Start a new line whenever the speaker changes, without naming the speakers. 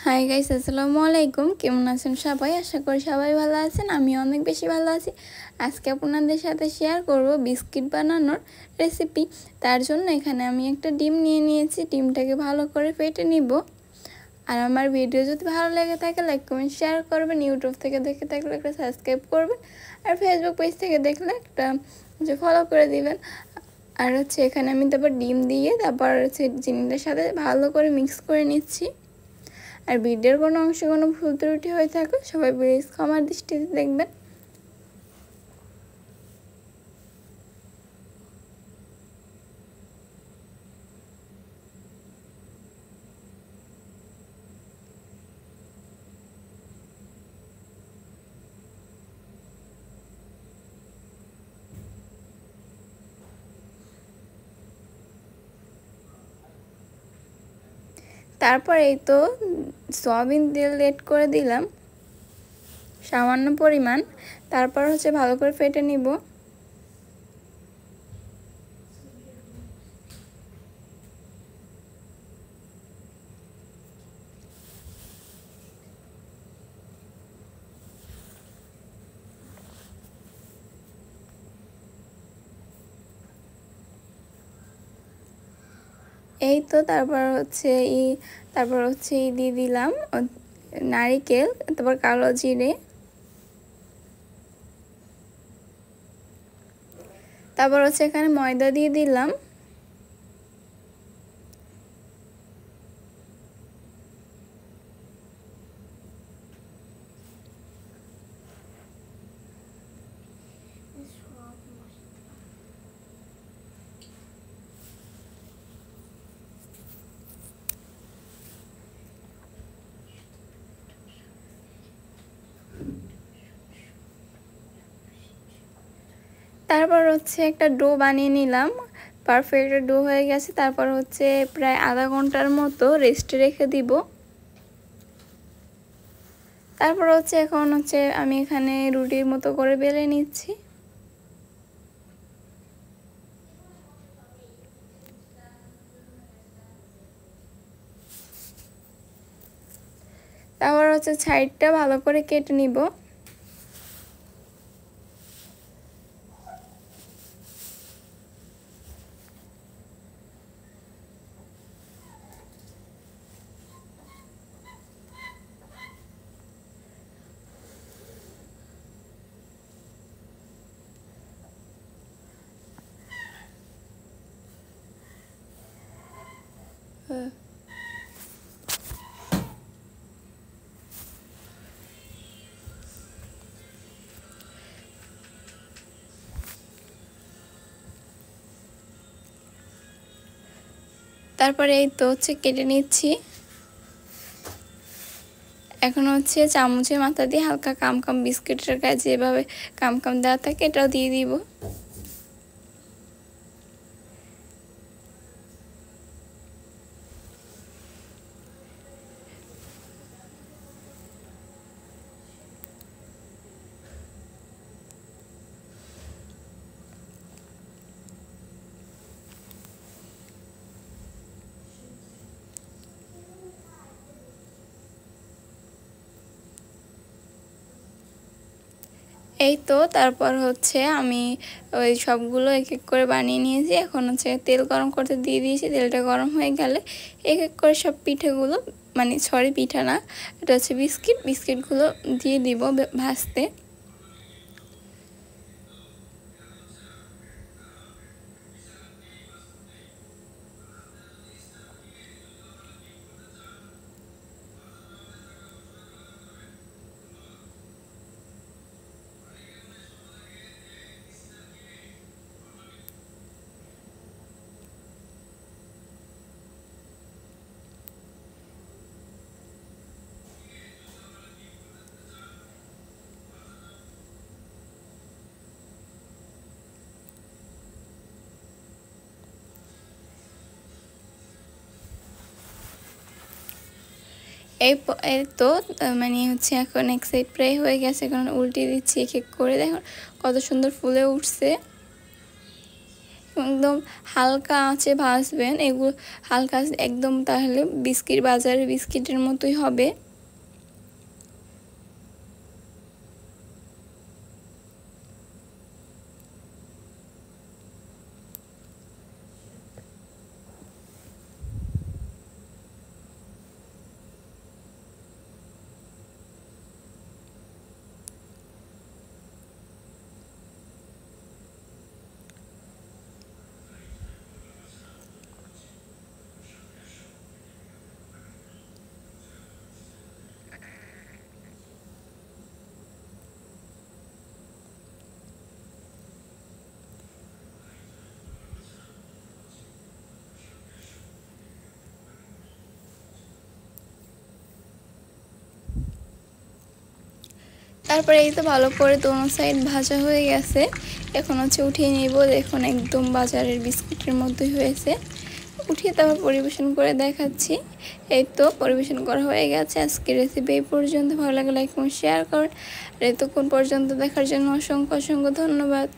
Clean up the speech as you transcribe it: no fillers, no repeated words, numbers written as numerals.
Hi guys, আসসালামু আলাইকুম। কেমন আছেন সবাই? আশা করি সবাই ভালো আছেন। আমি অনেক বেশি ভালো আছি। আজকে আপনাদের সাথে শেয়ার করব বিস্কিট বানানোর রেসিপি। তার জন্য এখানে আমি একটা ডিম নিয়ে নিয়েছি। ডিমটাকে ভালো করে ফেটে নিব। আর আমার ভিডিও যদি ভালো লেগে থাকে লাইক কমেন্ট শেয়ার করবেন। ইউটিউব থেকে দেখে থাকলে একটা সাবস্ক্রাইব করবেন। আর ফেসবুক পেজ থেকে দেখলে একটা ফলো করে দিবেন। আর এখানে আমি তারপর ডিম দিয়ে তারপর চিনিটার সাথে ভালো করে মিক্স করে নিচ্ছি। আর ভিডিওর কোনো অংশে কোনো ভুল ত্রুটি হয়ে থাকে সবাই প্লিজ ক্ষমার দৃষ্টিতে দেখবেন। তারপর এই তো সয়াবিন তেল এড করে দিলাম সামান্য পরিমাণ। তারপর ভালো করে ফেটে নিব। এই তো তারপর দিয়ে দিলাম নারিকেল, তারপর কালো জিরে, তারপর এখানে ময়দা দিয়ে দিলাম। তারপর একটা ডো বানিয়ে নিলাম। পারফেক্ট ডো হয়ে গেছে। তারপর প্রায় আধা ঘন্টার মতো রেস্টে রেখে দিব। তারপর এখন আমি এখানে রুটির মতো করে বেলে নিচ্ছি। তারপর সাইডটা ভালো করে কেটে নিব। তারপরে এই তো কেটে নিচ্ছি। এখন চামচের মাথা দিয়ে হালকা কাম বিস্কিটের গায়ে যেভাবে কাম দেওয়া থাকে এটাও দিয়ে দিব। এই তো তারপর আমি ওই সবগুলো এক এক করে বানিয়ে নিয়েছি। এখন তেল গরম করতে দিয়ে দিয়েছি। তেলটা গরম হয়ে গেলে এক এক করে সব পিঠেগুলো, মানে সরি পিঠা না, এটা বিস্কিটগুলো দিয়ে দিব ভাজতে। এই তো মানে এখন এক সাইড প্রায় হয়ে গেছে। এখন উল্টে দিচ্ছি এক এক করে। দেখুন কত সুন্দর ফুলে উঠছে। একদম হালকা আঁচে ভাজবেন এগুলো, হালকা একদম, তাহলে বিস্কিট বাজারের বিস্কিটের মতোই হবে। তারপরে এই তো ভালো করে দোনো সাইড ভাজা হয়ে গেছে, এখন হচ্ছে উঠিয়ে নিব। দেখুন একদম বাজারের বিস্কিটের মতোই হয়েছে। উঠিয়ে তারপর পরিবেশন করে দেখাচ্ছি। এই তো পরিবেশন করা হয়ে গেছে। আজকের রেসিপি এই পর্যন্ত। ভালো লাগলে লাইক এবং শেয়ার করুন। আর এতক্ষণ পর্যন্ত দেখার জন্য অসংখ্য অসংখ্য ধন্যবাদ।